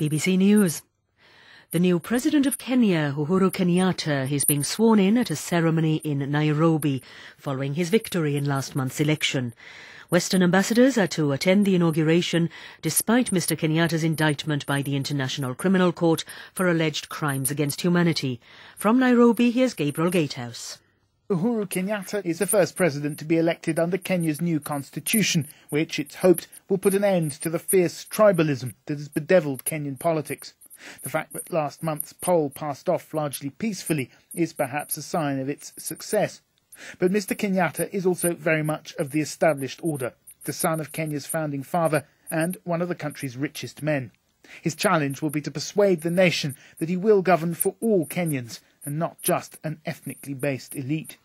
BBC News. The new President of Kenya, Uhuru Kenyatta, is being sworn in at a ceremony in Nairobi following his victory in last month's election. Western ambassadors are to attend the inauguration despite Mr Kenyatta's indictment by the International Criminal Court for alleged crimes against humanity. From Nairobi, here's Gabriel Gatehouse. Uhuru Kenyatta is the first president to be elected under Kenya's new constitution, which, it's hoped, will put an end to the fierce tribalism that has bedevilled Kenyan politics. The fact that last month's poll passed off largely peacefully is perhaps a sign of its success. But Mr Kenyatta is also very much of the established order, the son of Kenya's founding father and one of the country's richest men. His challenge will be to persuade the nation that he will govern for all Kenyans and not just an ethnically based elite.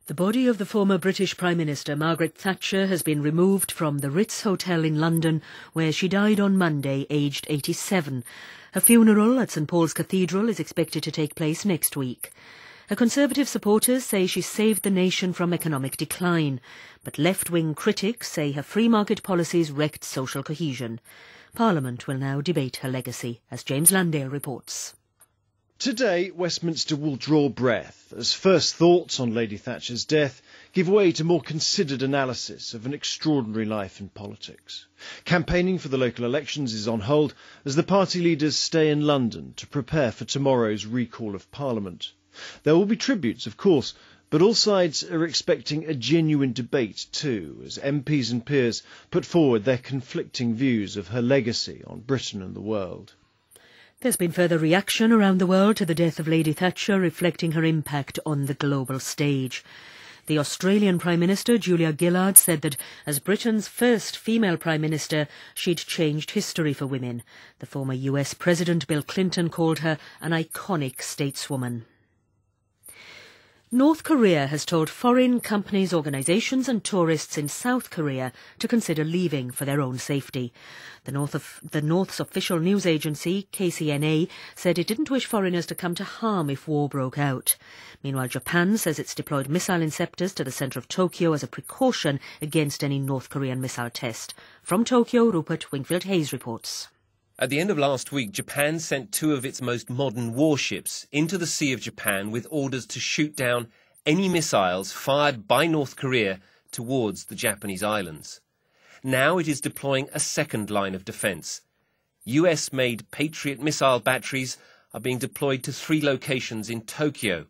The body of the former British Prime Minister Margaret Thatcher has been removed from the Ritz Hotel in London, where she died on Monday, aged 87. Her funeral at St Paul's Cathedral is expected to take place next week. Her Conservative supporters say she saved the nation from economic decline, but left-wing critics say her free market policies wrecked social cohesion. Parliament will now debate her legacy, as James Landale reports. Today, Westminster will draw breath as first thoughts on Lady Thatcher's death give way to more considered analysis of an extraordinary life in politics. Campaigning for the local elections is on hold as the party leaders stay in London to prepare for tomorrow's recall of Parliament. There will be tributes, of course, but all sides are expecting a genuine debate too, as MPs and peers put forward their conflicting views of her legacy on Britain and the world. There's been further reaction around the world to the death of Lady Thatcher, reflecting her impact on the global stage. The Australian Prime Minister, Julia Gillard, said that as Britain's first female Prime Minister, she'd changed history for women. The former US President Bill Clinton called her an iconic stateswoman. North Korea has told foreign companies, organisations and tourists in South Korea to consider leaving for their own safety. The North's official news agency, KCNA, said it didn't wish foreigners to come to harm if war broke out. Meanwhile, Japan says it's deployed missile inceptors to the centre of Tokyo as a precaution against any North Korean missile test. From Tokyo, Rupert Wingfield-Hayes reports. At the end of last week, Japan sent 2 of its most modern warships into the Sea of Japan with orders to shoot down any missiles fired by North Korea towards the Japanese islands. Now it is deploying a second line of defence. US-made Patriot missile batteries are being deployed to 3 locations in Tokyo.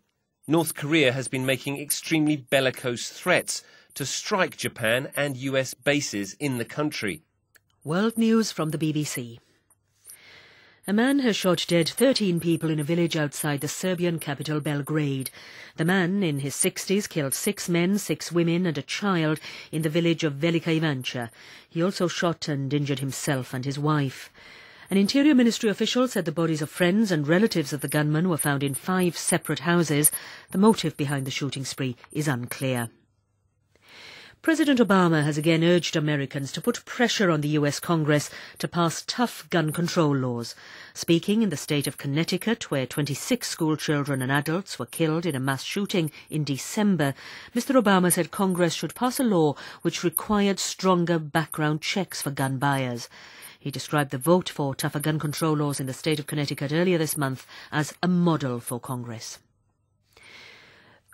North Korea has been making extremely bellicose threats to strike Japan and US bases in the country. World News from the BBC. A man has shot dead 13 people in a village outside the Serbian capital Belgrade. The man, in his 60s, killed 6 men, 6 women and a child in the village of Velika Ivanča. He also shot and injured himself and his wife. An Interior Ministry official said the bodies of friends and relatives of the gunman were found in 5 separate houses. The motive behind the shooting spree is unclear. President Obama has again urged Americans to put pressure on the US Congress to pass tough gun control laws. Speaking in the state of Connecticut, where 26 school children and adults were killed in a mass shooting in December, Mr. Obama said Congress should pass a law which required stronger background checks for gun buyers. He described the vote for tougher gun control laws in the state of Connecticut earlier this month as a model for Congress.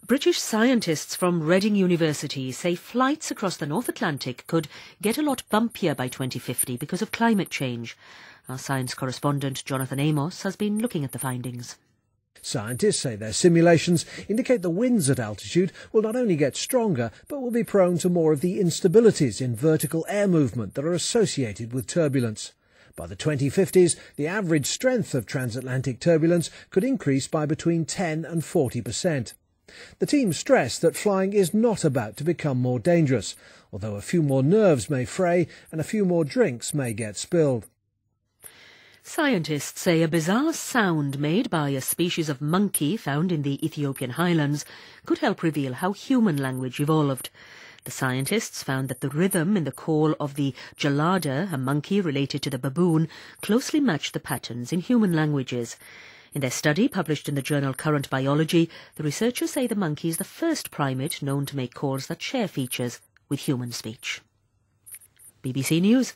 British scientists from Reading University say flights across the North Atlantic could get a lot bumpier by 2050 because of climate change. Our science correspondent Jonathan Amos has been looking at the findings. Scientists say their simulations indicate the winds at altitude will not only get stronger, but will be prone to more of the instabilities in vertical air movement that are associated with turbulence. By the 2050s, the average strength of transatlantic turbulence could increase by between 10 and 40%. The team stressed that flying is not about to become more dangerous, although a few more nerves may fray and a few more drinks may get spilled. Scientists say a bizarre sound made by a species of monkey found in the Ethiopian highlands could help reveal how human language evolved. The scientists found that the rhythm in the call of the gelada, a monkey related to the baboon, closely matched the patterns in human languages. In their study, published in the journal Current Biology, the researchers say the monkey is the first primate known to make calls that share features with human speech. BBC News.